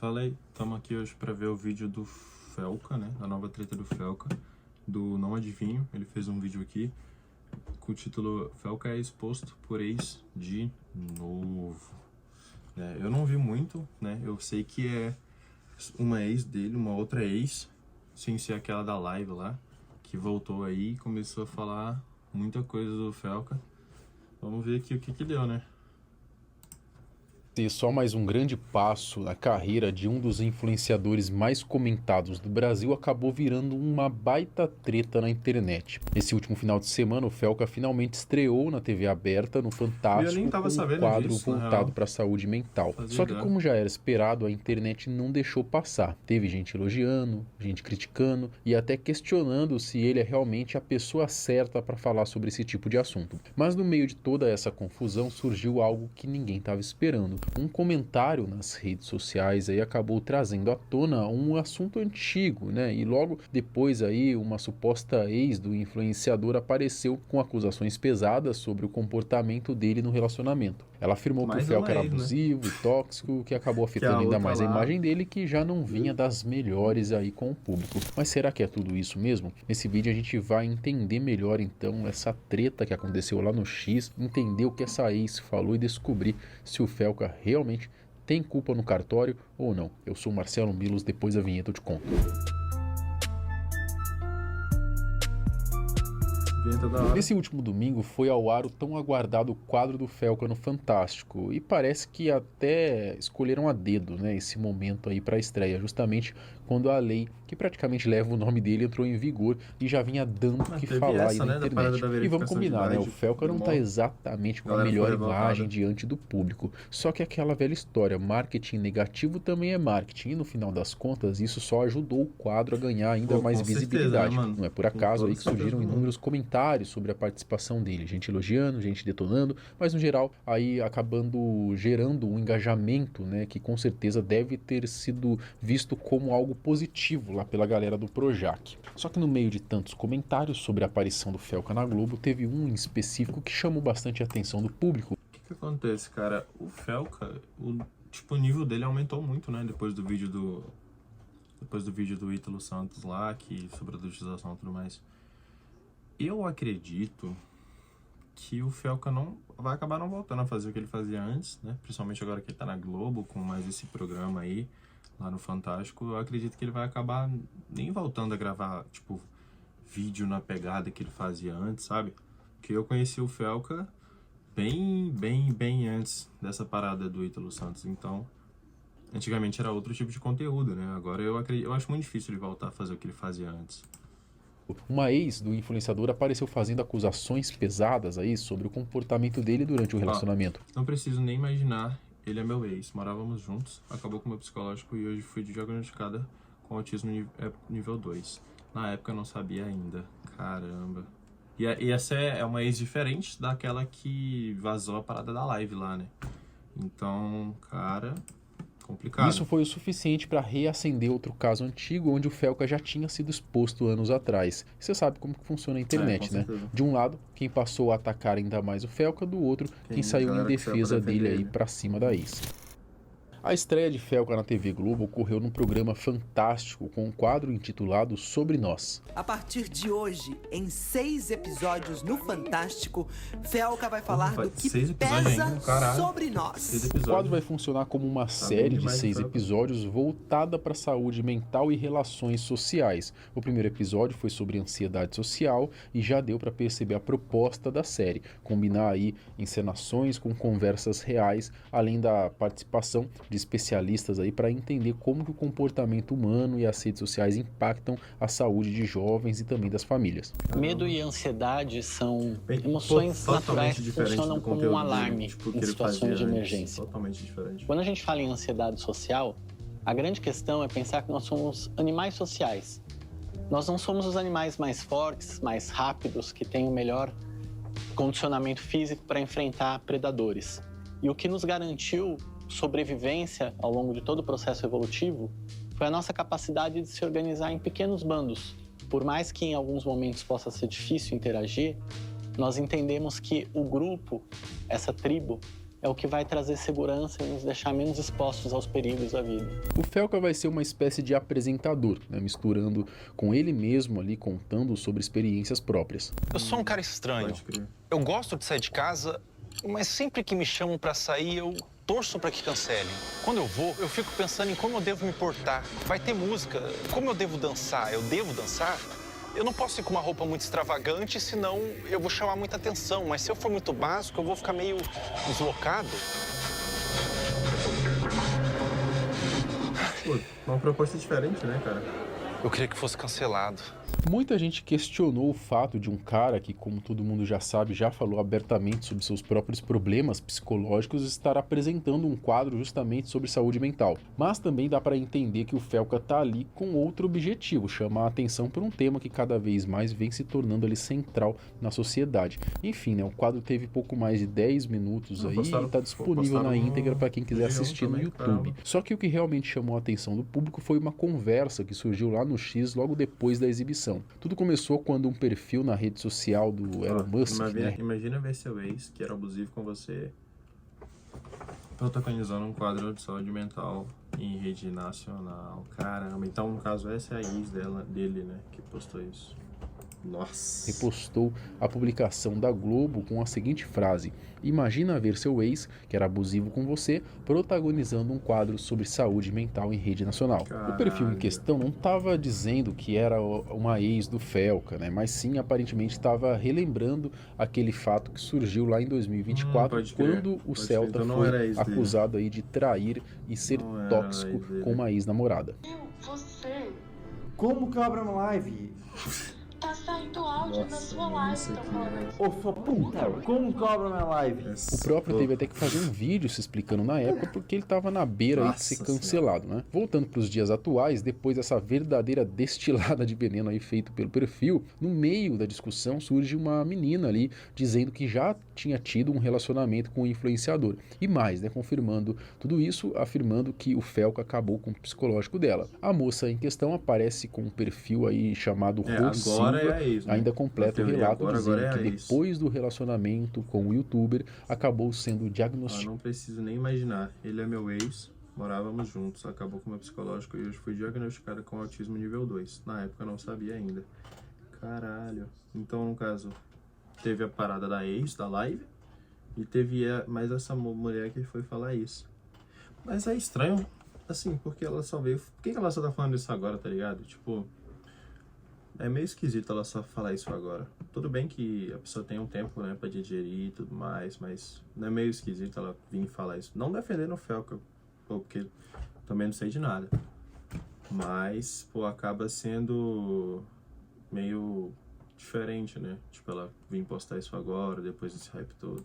Fala aí, estamos aqui hoje para ver o vídeo do Felca, né? A nova treta do Felca, do Não Adivinho. Ele fez um vídeo aqui com o título Felca é exposto por ex de novo. Eu não vi muito, né? Eu sei que é uma ex dele, uma outra ex, sem ser aquela da live lá, que voltou aí e começou a falar muita coisa do Felca. Vamos ver aqui o que deu, né? E só mais um grande passo na carreira de um dos influenciadores mais comentados do Brasil acabou virando uma baita treta na internet. Nesse último final de semana, o Felca finalmente estreou na TV aberta, no Fantástico, com um quadro voltado para a saúde mental. Só que, como já era esperado, a internet não deixou passar. Teve gente elogiando, gente criticando e até questionando se ele é realmente a pessoa certa para falar sobre esse tipo de assunto. Mas no meio de toda essa confusão surgiu algo que ninguém estava esperando. Um comentário nas redes sociais aí acabou trazendo à tona um assunto antigo, né? E logo depois aí uma suposta ex do influenciador apareceu com acusações pesadas sobre o comportamento dele no relacionamento. Ela afirmou que o Felca era abusivo e tóxico, que acabou afetando ainda mais a imagem dele, que já não vinha das melhores aí com o público. Mas será que é tudo isso mesmo? Nesse vídeo a gente vai entender melhor então essa treta que aconteceu lá no X, entender o que essa ex falou e descobrir se o Felca realmente tem culpa no cartório ou não. Eu sou Marcelo Milos, depois da vinheta eu te conto. Nesse último domingo foi ao ar o tão aguardado quadro do Felca no Fantástico e parece que até escolheram a dedo, né, esse momento aí para a estreia, justamente quando a lei que praticamente leva o nome dele entrou em vigor e já vinha dando o que falar aí na internet. E vamos combinar, né, o Felca não está exatamente com a melhor imagem diante do público, só que aquela velha história, marketing negativo também é marketing e no final das contas isso só ajudou o quadro a ganhar ainda mais visibilidade. Não é por acaso aí que surgiram inúmeros comentários sobre a participação dele, gente elogiando, gente detonando, mas no geral aí acabando gerando um engajamento, né, que com certeza deve ter sido visto como algo positivo lá pela galera do Projac. Só que no meio de tantos comentários sobre a aparição do Felca na Globo, teve um em específico que chamou bastante a atenção do público. O que acontece, cara? O Felca, o nível dele aumentou muito, né, depois do vídeo do Ítalo Santos lá, que sobre a dutização e tudo mais. Eu acredito que o Felca não vai acabar não voltando a fazer o que ele fazia antes, né? Principalmente agora que ele tá na Globo, com mais esse programa aí, lá no Fantástico. Eu acredito que ele vai acabar nem voltando a gravar, tipo, vídeo na pegada que ele fazia antes, sabe? Porque eu conheci o Felca bem antes dessa parada do Ítalo Santos. Então, antigamente era outro tipo de conteúdo, né? Agora eu acho muito difícil ele voltar a fazer o que ele fazia antes. Uma ex do influenciador apareceu fazendo acusações pesadas aí sobre o comportamento dele durante o relacionamento. Não preciso nem imaginar, ele é meu ex, morávamos juntos, acabou com o meu psicológico e hoje fui diagnosticada com autismo nível 2. Na época eu não sabia ainda, caramba. E essa é uma ex diferente daquela que vazou a parada da live lá, né? Então, cara, complicado. Isso foi o suficiente para reacender outro caso antigo onde o Felca já tinha sido exposto anos atrás. Você sabe como que funciona a internet, né? De um lado, quem passou a atacar ainda mais o Felca, do outro, quem saiu em defesa dele aí para cima da ex. A estreia de Felca na TV Globo ocorreu num programa fantástico com um quadro intitulado Sobre Nós. A partir de hoje, em 6 episódios no Fantástico, Felca vai falar do que pesa sobre nós. O quadro vai funcionar como uma série de 6 episódios voltada para a saúde mental e relações sociais. O primeiro episódio foi sobre ansiedade social e já deu para perceber a proposta da série, combinar aí encenações com conversas reais, além da participação de especialistas aí para entender como que o comportamento humano e as redes sociais impactam a saúde de jovens e também das famílias. Medo e ansiedade são emoções naturais que funcionam como um alarme em situações de emergência. Quando a gente fala em ansiedade social, a grande questão é pensar que nós somos animais sociais. Nós não somos os animais mais fortes, mais rápidos, que têm o melhor condicionamento físico para enfrentar predadores. E o que nos garantiu sobrevivência ao longo de todo o processo evolutivo foi a nossa capacidade de se organizar em pequenos bandos. Por mais que em alguns momentos possa ser difícil interagir, nós entendemos que o grupo, essa tribo, é o que vai trazer segurança e nos deixar menos expostos aos perigos da vida. O Felca vai ser uma espécie de apresentador, né, misturando com ele mesmo ali, contando sobre experiências próprias. Eu sou um cara estranho. Eu gosto de sair de casa, mas sempre que me chamam pra sair, eu torço pra que cancelem. Quando eu vou, eu fico pensando em como eu devo me portar. Vai ter música, como eu devo dançar? Eu devo dançar? Eu não posso ir com uma roupa muito extravagante, senão eu vou chamar muita atenção. Mas se eu for muito básico, eu vou ficar meio deslocado. Pô, uma proposta diferente, né, cara? Eu queria que fosse cancelado. Muita gente questionou o fato de um cara que, como todo mundo já sabe, já falou abertamente sobre seus próprios problemas psicológicos, estar apresentando um quadro justamente sobre saúde mental. Mas também dá para entender que o Felca tá ali com outro objetivo, chamar a atenção por um tema que cada vez mais vem se tornando ali central na sociedade. Enfim, né, o quadro teve pouco mais de 10 minutos aí e tá disponível na íntegra para quem quiser assistir no YouTube. Só que o que realmente chamou a atenção do público foi uma conversa que surgiu lá no X logo depois da exibição. Tudo começou quando um perfil na rede social do Elon Musk, né? Imagina ver seu ex, que era abusivo com você, protagonizando um quadro de saúde mental em rede nacional. Caramba, então no caso essa é a ex dele, né, que postou isso. Nossa. Repostou a publicação da Globo com a seguinte frase: imagina ver seu ex, que era abusivo com você, protagonizando um quadro sobre saúde mental em rede nacional. Caralho. O perfil em questão não estava dizendo que era uma ex do Felca, né? Mas sim, aparentemente estava relembrando aquele fato que surgiu lá em 2024, quando o Celta então foi acusado aí de trair e ser tóxico com uma ex-namorada. Você? Como que eu abro uma live? Tá saindo áudio da sua live, tá falando. Ô, sua puta, como que eu abro minha live? O próprio teve até que fazer um vídeo se explicando na época porque ele estava na beira aí de ser cancelado, né? Voltando para os dias atuais, depois dessa verdadeira destilada de veneno aí feito pelo perfil, no meio da discussão surge uma menina ali dizendo que já tinha tido um relacionamento com o influenciador. E mais, né? Confirmando tudo isso, afirmando que o Felca acabou com o psicológico dela. A moça em questão aparece com um perfil aí chamado Rossi. Ainda completa o relato dizendo que depois do relacionamento com o youtuber acabou sendo diagnosticado. Não preciso nem imaginar. Ele é meu ex, morávamos juntos, acabou com o meu psicológico e hoje fui diagnosticada com autismo nível 2. Na época eu não sabia ainda. Caralho. Então, no caso, teve a parada da ex, da live, e teve mais essa mulher que foi falar isso. Mas é estranho, assim, porque ela só veio... Por que ela só tá falando isso agora, tá ligado? Tipo... É meio esquisito ela só falar isso agora. Tudo bem que a pessoa tem um tempo, né, pra digerir e tudo mais, mas não é meio esquisito ela vir falar isso. Não defendendo o Felca, porque também não sei de nada. Mas, pô, acaba sendo meio diferente, né? Tipo, ela vir postar isso agora, depois desse hype todo.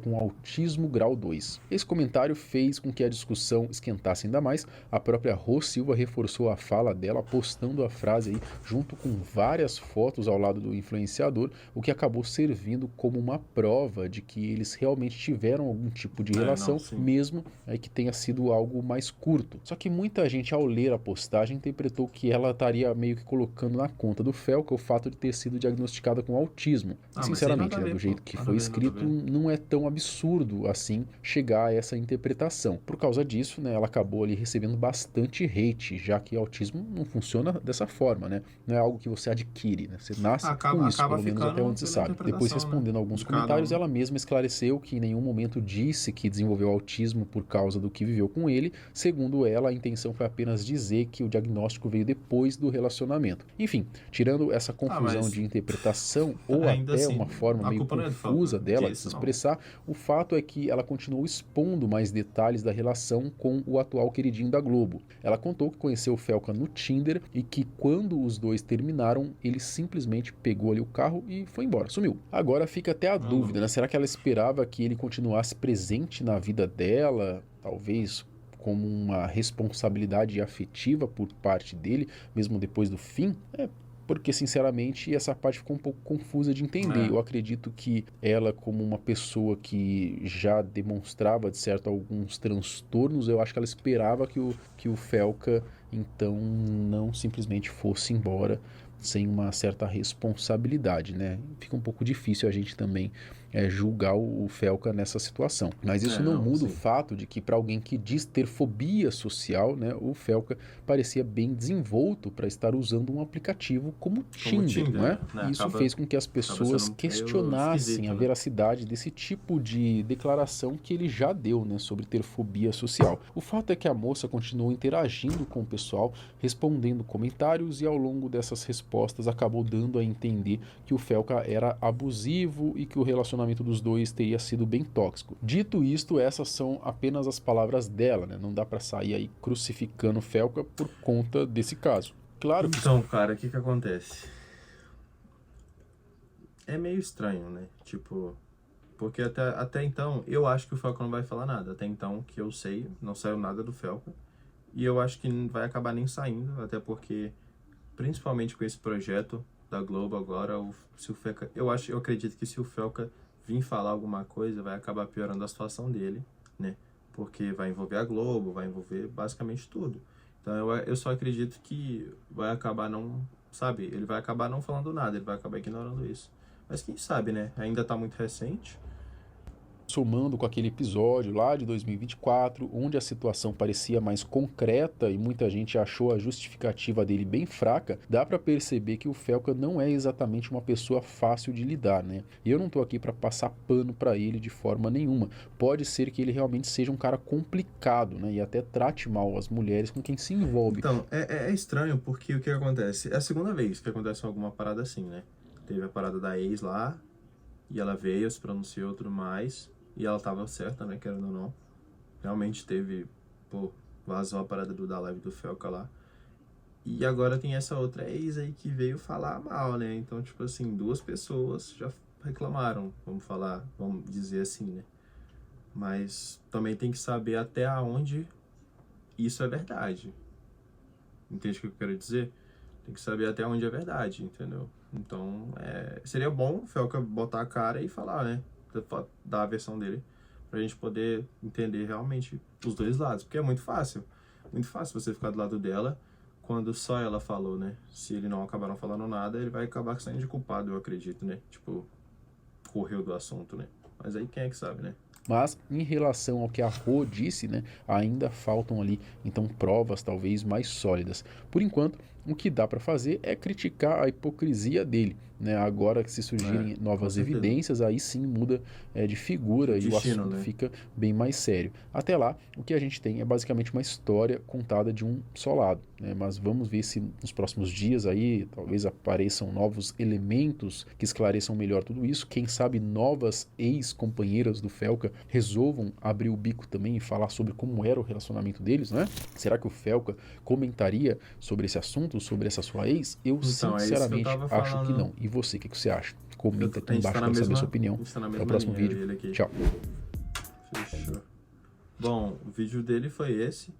Com autismo grau 2. Esse comentário fez com que a discussão esquentasse ainda mais. A própria Rô Silva reforçou a fala dela, postando a frase aí junto com várias fotos ao lado do influenciador, o que acabou servindo como uma prova de que eles realmente tiveram algum tipo de relação, mesmo que tenha sido algo mais curto. Só que muita gente, ao ler a postagem, interpretou que ela estaria meio que colocando na conta do Felca o fato de ter sido diagnosticada com autismo. E, sinceramente, do jeito que foi escrito, não é tão absurdo assim chegar a essa interpretação. Por causa disso, né, ela acabou ali recebendo bastante hate, já que autismo não funciona dessa forma, né? Não é algo que você adquire, né? Você nasce com isso, pelo menos até onde você sabe. Depois, respondendo alguns comentários, ela mesma esclareceu que em nenhum momento disse que desenvolveu autismo por causa do que viveu com ele. Segundo ela, a intenção foi apenas dizer que o diagnóstico veio depois do relacionamento. Enfim, tirando essa confusão de interpretação ou até assim, uma forma meio confusa dela de se expressar, o fato é que ela continuou expondo mais detalhes da relação com o atual queridinho da Globo. Ela contou que conheceu o Felca no Tinder e que quando os dois terminaram, ele simplesmente pegou ali o carro e foi embora, sumiu. Agora fica até a dúvida, né? Será que ela esperava que ele continuasse presente na vida dela? Talvez como uma responsabilidade afetiva por parte dele, mesmo depois do fim? Porque, sinceramente, essa parte ficou um pouco confusa de entender. Eu acredito que ela, como uma pessoa que já demonstrava, de certo, alguns transtornos, eu acho que ela esperava que o Felca, então, não simplesmente fosse embora sem uma certa responsabilidade, né? Fica um pouco difícil a gente também julgar o Felca nessa situação. Mas isso não muda o fato de que, para alguém que diz ter fobia social, né, o Felca parecia bem desenvolto para estar usando um aplicativo como Tinder, não é? E isso fez com que as pessoas questionassem a veracidade desse tipo de declaração que ele já deu, né, sobre ter fobia social. O fato é que a moça continuou interagindo com o pessoal, respondendo comentários, e ao longo dessas respostas acabou dando a entender que o Felca era abusivo e que o relacionamento dos dois teria sido bem tóxico. Dito isto, essas são apenas as palavras dela, né? Não dá pra sair aí crucificando o Felca por conta desse caso. Claro que... Então, cara, o que acontece? É meio estranho, né? Tipo, porque até então, eu acho que o Felca não vai falar nada. Até então, que eu sei, não saiu nada do Felca. E eu acho que não vai acabar nem saindo, até porque, principalmente com esse projeto da Globo agora, se o Felca, eu acredito que se o Felca vir falar alguma coisa, vai acabar piorando a situação dele, né? Porque vai envolver a Globo, vai envolver basicamente tudo. Então eu só acredito que vai acabar não, sabe? Ele vai acabar não falando nada, ele vai acabar ignorando isso. Mas quem sabe, né? Ainda tá muito recente. Somando com aquele episódio lá de 2024, onde a situação parecia mais concreta e muita gente achou a justificativa dele bem fraca, dá pra perceber que o Felca não é exatamente uma pessoa fácil de lidar, né? E eu não tô aqui pra passar pano pra ele de forma nenhuma. Pode ser que ele realmente seja um cara complicado, né? E até trate mal as mulheres com quem se envolve. Então, é estranho porque o que acontece? É a segunda vez que acontece alguma parada assim, né? Teve a parada da ex lá, e ela veio, se pronunciou e tudo mais. E ela tava certa, né, querendo ou não. Realmente teve, vazou a parada da live do Felca lá. E agora tem essa outra ex aí que veio falar mal, né? Então, tipo assim, 2 pessoas já reclamaram, vamos dizer assim, né? Mas também tem que saber até onde isso é verdade. Entende o que eu quero dizer? Tem que saber até onde é verdade, entendeu? Então, seria bom o Felca botar a cara e falar, né? Dar a versão dele, pra gente poder entender realmente os dois lados, porque é muito fácil você ficar do lado dela quando só ela falou, né? Se ele não acabar não falando nada, ele vai acabar saindo de culpado, eu acredito, né? Tipo, correu do assunto, né? Mas aí quem é que sabe, né? Mas em relação ao que a Rô disse, né, ainda faltam ali então provas talvez mais sólidas. Por enquanto, o que dá para fazer é criticar a hipocrisia dele, né? Agora que se surgirem novas evidências, aí sim muda de figura e o assunto fica bem mais sério. Até lá, o que a gente tem é basicamente uma história contada de um só lado, né? Mas vamos ver se nos próximos dias aí talvez apareçam novos elementos que esclareçam melhor tudo isso. Quem sabe novas ex-companheiras do Felca resolvam abrir o bico também e falar sobre como era o relacionamento deles, né? Será que o Felca comentaria sobre esse assunto, sobre essa sua ex? Eu sinceramente acho que não. E você, o que você acha? Comenta aqui embaixo para saber a sua opinião. Até o próximo vídeo. Tchau. Fechou. Bom, o vídeo dele foi esse.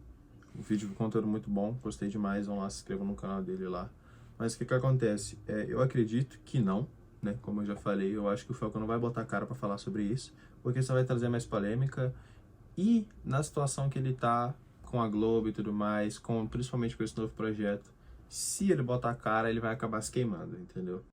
Um vídeo com conteúdo muito bom. Gostei demais. Vão lá, se inscrevam no canal dele lá. Mas o que acontece? Eu acredito que não, né? Como eu já falei, eu acho que o Felca não vai botar a cara para falar sobre isso, porque isso vai trazer mais polêmica. E na situação que ele tá com a Globo e tudo mais, principalmente com esse novo projeto, se ele botar a cara, ele vai acabar se queimando, entendeu?